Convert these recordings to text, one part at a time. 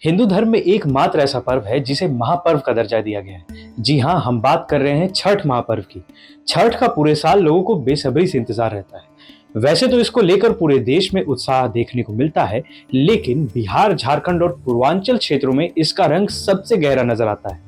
हिंदू धर्म में एकमात्र ऐसा पर्व है जिसे महापर्व का दर्जा दिया गया है। जी हाँ, हम बात कर रहे हैं छठ महापर्व की। छठ का पूरे साल लोगों को बेसब्री से इंतजार रहता है। वैसे तो इसको लेकर पूरे देश में उत्साह देखने को मिलता है, लेकिन बिहार, झारखंड और पूर्वांचल क्षेत्रों में इसका रंग सबसे गहरा नजर आता है।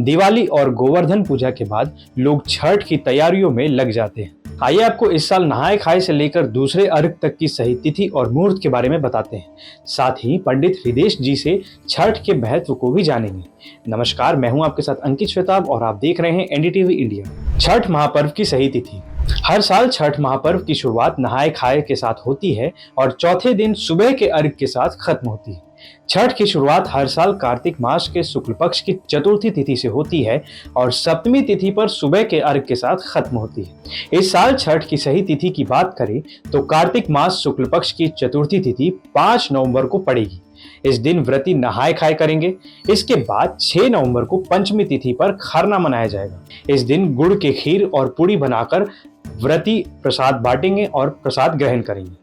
दिवाली और गोवर्धन पूजा के बाद लोग छठ की तैयारियों में लग जाते हैं। आइए आपको इस साल नहाय खाए से लेकर दूसरे अर्घ तक की सही तिथि और मुहूर्त के बारे में बताते हैं। साथ ही पंडित हृदेश जी से छठ के महत्व को भी जानेंगे। नमस्कार, मैं हूं आपके साथ अंकित श्वेताब और आप देख रहे हैं एनडीटीवी इंडिया। छठ महापर्व की सही तिथि। हर साल छठ महापर्व की शुरुआत नहाय खाए के साथ होती है और चौथे दिन सुबह के अर्घ के साथ खत्म होती है। छठ की शुरुआत हर साल कार्तिक मास के शुक्ल पक्ष की चतुर्थी तिथि से होती है और सप्तमी तिथि पर सुबह के अर्घ के साथ खत्म होती है। इस साल छठ की सही तिथि की बात करें तो कार्तिक मास शुक्ल पक्ष की चतुर्थी तिथि 5 नवंबर को पड़ेगी। इस दिन व्रती नहाय खाए करेंगे। इसके बाद 6 नवंबर को पंचमी तिथि पर खरना मनाया जाएगा। इस दिन गुड़ के खीर और पूड़ी बनाकर व्रती प्रसाद बांटेंगे और प्रसाद ग्रहण करेंगे।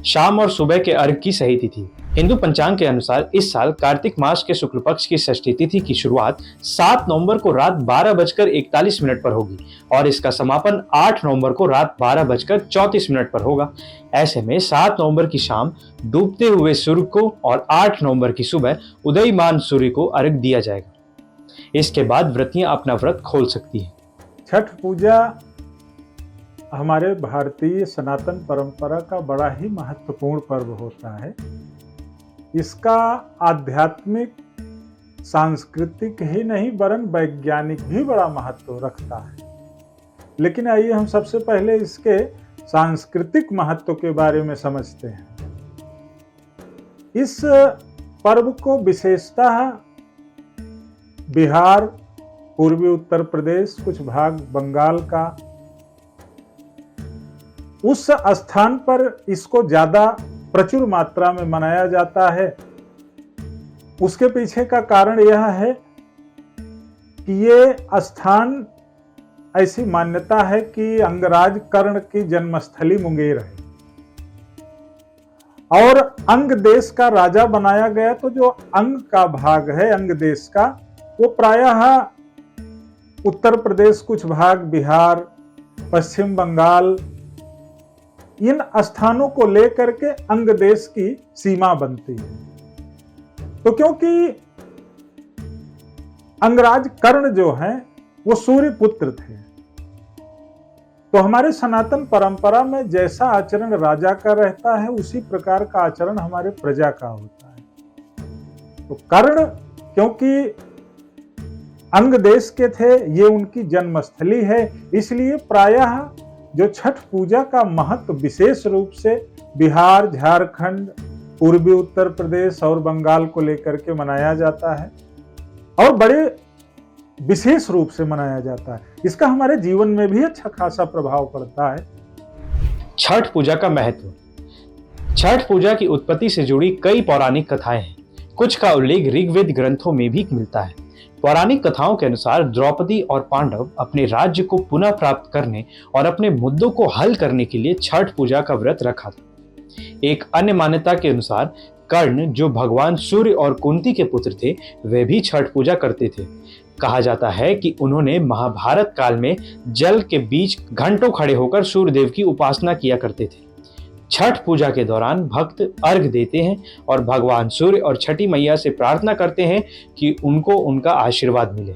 शाम और सुबह के अर्घ की सही तिथि। हिंदू पंचांग के अनुसार इस साल कार्तिक मास के शुक्ल पक्ष की षष्ठी तिथि की शुरुआत 7 नवंबर को रात 12:41 पर होगी और इसका समापन 8 नवंबर को रात 12:34 पर होगा। ऐसे में 7 नवंबर की शाम डूबते हुए सूर्य को और 8 नवंबर की सुबह उदयमान सूर्य को अर्घ दिया जाएगा। इसके बाद व्रतियां अपना व्रत खोल सकती हैं। छठ पूजा हमारे भारतीय सनातन परंपरा का बड़ा ही महत्वपूर्ण पर्व होता है। इसका आध्यात्मिक, सांस्कृतिक ही नहीं वरन वैज्ञानिक भी बड़ा महत्व रखता है। लेकिन आइए हम सबसे पहले इसके सांस्कृतिक महत्व के बारे में समझते हैं। इस पर्व को विशेषतः बिहार, पूर्वी उत्तर प्रदेश, कुछ भाग बंगाल का, उस स्थान पर इसको ज्यादा प्रचुर मात्रा में मनाया जाता है। उसके पीछे का कारण यह है कि ये स्थान, ऐसी मान्यता है कि अंगराज कर्ण की जन्मस्थली मुंगेर है और अंग देश का राजा बनाया गया। तो जो अंग का भाग है, अंग देश का, वो प्रायः उत्तर प्रदेश, कुछ भाग बिहार, पश्चिम बंगाल, इन स्थानों को लेकर के अंग देश की सीमा बनती है। तो क्योंकि अंगराज कर्ण जो हैं वो सूर्य पुत्र थे, तो हमारे सनातन परंपरा में जैसा आचरण राजा का रहता है उसी प्रकार का आचरण हमारे प्रजा का होता है। तो कर्ण क्योंकि अंग देश के थे, ये उनकी जन्मस्थली है, इसलिए प्रायः जो छठ पूजा का महत्व विशेष रूप से बिहार, झारखंड, पूर्वी उत्तर प्रदेश और बंगाल को लेकर के मनाया जाता है और बड़े विशेष रूप से मनाया जाता है। इसका हमारे जीवन में भी अच्छा खासा प्रभाव पड़ता है। छठ पूजा का महत्व। छठ पूजा की उत्पत्ति से जुड़ी कई पौराणिक कथाएं हैं। कुछ का उल्लेख ऋग्वेद ग्रंथों में भी मिलता है। पौराणिक कथाओं के अनुसार द्रौपदी और पांडव अपने राज्य को पुनः प्राप्त करने और अपने मुद्दों को हल करने के लिए छठ पूजा का व्रत रखा था। एक अन्य मान्यता के अनुसार कर्ण, जो भगवान सूर्य और कुंती के पुत्र थे, वे भी छठ पूजा करते थे। कहा जाता है कि उन्होंने महाभारत काल में जल के बीच घंटों खड़े होकर सूर्यदेव की उपासना किया करते थे। छठ पूजा के दौरान भक्त अर्घ देते हैं और भगवान सूर्य और छठी मैया से प्रार्थना करते हैं कि उनको उनका आशीर्वाद मिले।